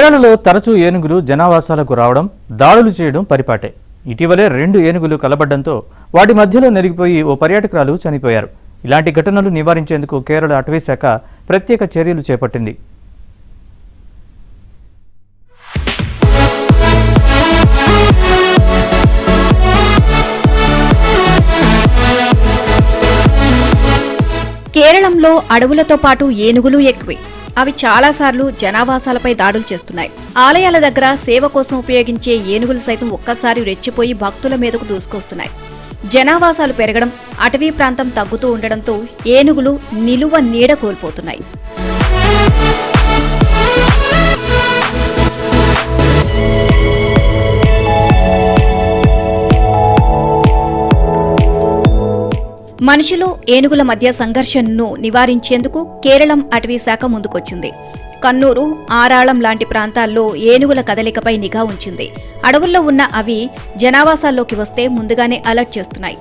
కేరళలో తరచూ ఏనుగులు జనావాసాలకు రావడం, దాడులు చేయడం పరిపాటే. ఇటీవలే 2 ఏనుగులు కలబడ్డంతో వాటి మధ్యలో నలిగిపోయి ఓ పర్యాటకురాలు చనిపోయారు. ఇలాంటి ఘటనలు నివారించేందుకు కేరళ అటవీశాఖ ప్రత్యేక చర్యలు చేపట్టింది. కేరళంలో అడవులతో పాటు ఏనుగులు ఎక్కువే. అవి చాలాసార్లు జనావాసాలపై దాడులు చేస్తున్నాయి. ఆలయాల దగ్గర సేవ కోసం ఉపయోగించే ఏనుగులు సైతం ఒక్కసారి రెచ్చిపోయి భక్తుల మీదకు దూసుకొస్తున్నాయి. జనావాసాలు పెరగడం, అటవీ ప్రాంతం తగ్గుతూ ఉండడంతో ఏనుగులు నిలువ నీడ కోల్పోతున్నాయి. మనుషులు, ఏనుగుల మధ్య సంఘర్షణను నివారించేందుకు కేరళం అటవీ శాఖ ముందుకొచ్చింది. కన్నూరు, ఆరాళం లాంటి ప్రాంతాల్లో ఏనుగుల కదలికపై నిఘా ఉంచింది. అడవుల్లో ఉన్న అవి జనావాసాల్లోకి వస్తే ముందుగానే అలర్ట్ చేస్తున్నాయి.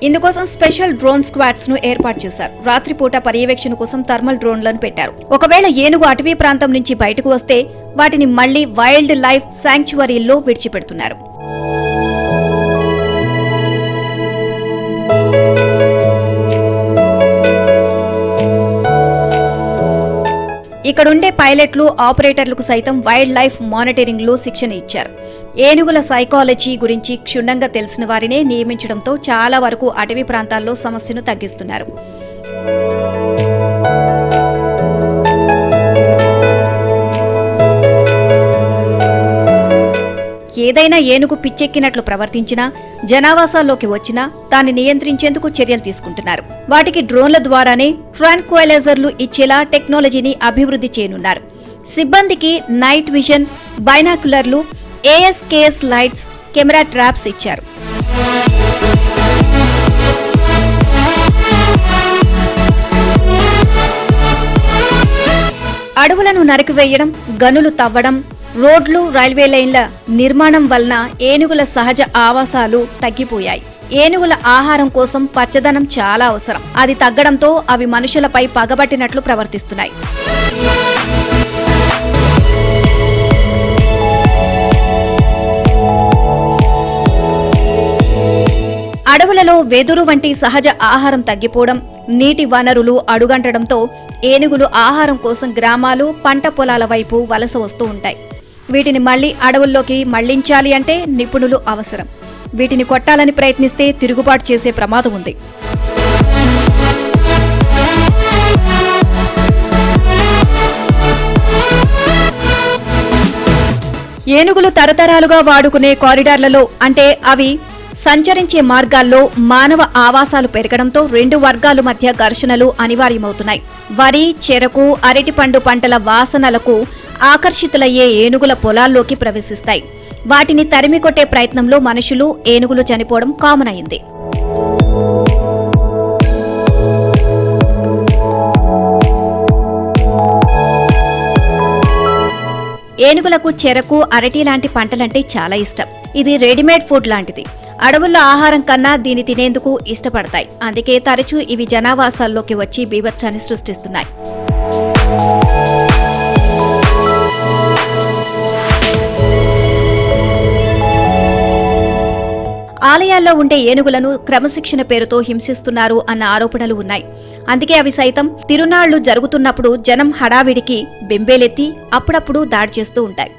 ఇందుకోసం స్పెషల్ డ్రోన్ స్క్వాడ్స్ ను ఏర్పాటు చేశారు. రాత్రిపూట పర్యవేక్షణ కోసం థర్మల్ డ్రోన్లను పెట్టారు. ఒకవేళ ఏనుగు అటవీ ప్రాంతం నుంచి బయటకు వస్తే వాటిని మళ్లీ వైల్డ్ లైఫ్ శాంక్చువరీల్లో విడిచిపెడుతున్నారు. ఇక్కడుండే పైలట్లు, ఆపరేటర్లకు సైతం వైల్డ్ లైఫ్ మానిటరింగ్ లో శిక్షణ ఇచ్చారు. ఏనుగుల సైకాలజీ గురించి క్షుణ్ణంగా తెలిసిన వారినే నియమించడంతో చాలా వరకు అటవీ ప్రాంతాల్లో సమస్యను తగ్గిస్తున్నారు. ఏదైనా ఏనుగు పిచ్చెక్కినట్లు ప్రవర్తించినా, జనావాసాల్లోకి వచ్చినా దాన్ని నియంత్రించేందుకు చర్యలు తీసుకుంటున్నారు. వాటికి డ్రోన్ల ద్వారానే ట్రాంక్వైలైజర్లు ఇచ్చేలా టెక్నాలజీని అభివృద్ధి చేయనున్నారు. సిబ్బందికి నైట్ విజన్, బైనాక్యులర్లు, ASKS లైట్స్, కెమెరా ట్రాప్స్ ఇచ్చారు. అడవులను నరికివేయడం, గనులు తవ్వడం, రోడ్లు, రైల్వే లైన్ల నిర్మాణం వలన ఏనుగుల సహజ ఆవాసాలు తగ్గిపోయాయి. ఏనుగుల ఆహారం కోసం పచ్చదనం చాలా అవసరం. అది తగ్గడంతో అవి మనుషులపై పగబట్టినట్లు ప్రవర్తిస్తున్నాయి. అడవులలో వెదురు వంటి సహజ ఆహారం తగ్గిపోవడం, నీటి వనరులు అడుగంటడంతో ఏనుగులు ఆహారం కోసం గ్రామాలు, పంట పొలాల వైపు వలస వస్తూ ఉంటాయి. వీటిని మళ్లీ అడవుల్లోకి మళ్లించాలి అంటే నిపుణులు అవసరం. వీటిని కొట్టాలని ప్రయత్నిస్తే తిరుగుబాటు చేసే ప్రమాదం ఉంది. ఏనుగులు తరతరాలుగా వాడుకునే కారిడార్లలో, అంటే అవి సంచరించే మార్గాల్లో మానవ ఆవాసాలు పెరగడంతో 2 వర్గాల మధ్య ఘర్షణలు అనివార్యమవుతున్నాయి. వరి, చెరకు, అరటిపండు పంటల వాసనలకు ఆకర్షితులయ్యే ఏనుగుల పొలాల్లోకి ప్రవేశిస్తాయి. వాటిని తరిమికొట్టే ప్రయత్నంలో మనుషులు, ఏనుగులు చనిపోవడం కామన్ అయింది. ఏనుగులకు చెరకు, అరటి లాంటి పంటలంటే చాలా ఇష్టం. ఇది రెడీమేడ్ ఫుడ్ లాంటిది. అడవుల్లో ఆహారం కన్నా దీన్ని తినేందుకు ఇష్టపడతాయి. అందుకే తరచూ ఇవి జనావాసాల్లోకి వచ్చి బీభత్సాన్ని సృష్టిస్తున్నాయి. ఆలయాల్లో ఉండే ఏనుగులను క్రమశిక్షణ పేరుతో హింసిస్తున్నారు అన్న ఆరోపణలు ఉన్నాయి. అందుకే అవి సైతం తిరునాళ్లు జరుగుతున్నప్పుడు జనం హడావిడికి బెంబేలెత్తి అప్పుడప్పుడు దాడి చేస్తూ ఉంటాయి.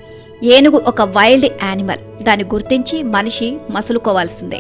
ఏనుగు ఒక వైల్డ్ యానిమల్. దాన్ని గుర్తించి మనిషి మసులుకోవాల్సిందే.